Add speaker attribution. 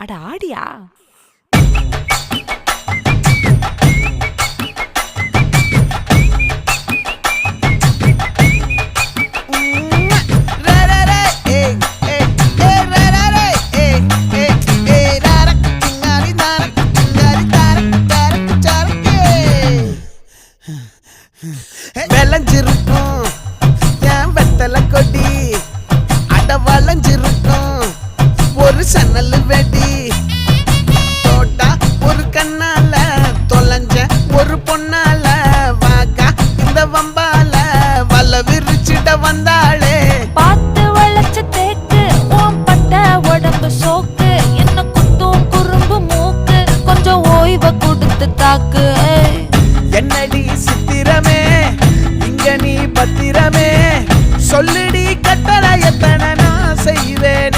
Speaker 1: அட ஆடியா?
Speaker 2: விளைஞ்சிருக்கும் என் வெத்தலை கொடி, அட வளைஞ்சிருக்கும் ஒரு சன்னல் வெடி. தோட்டா ஒரு கண்ணால தொலைஞ்ச ஒரு பொண்ணால வாக்கா இந்த வம்பால வல விரிச்சிட வந்தாளே.
Speaker 1: பார்த்து வளைச்ச தேக்கு ஓம் பட்ட உடம்பு சோக்கு, என்ன குத்தும் குறும்பு மூக்கு, கொஞ்சம் ஓய்வை கொடுத்து தாக்கு.
Speaker 2: என்னடி சித்திரமே இங்க நீ பத்திரமே, சொல்லுடி கட்டளை எத்தனை நான் செய்வேன்.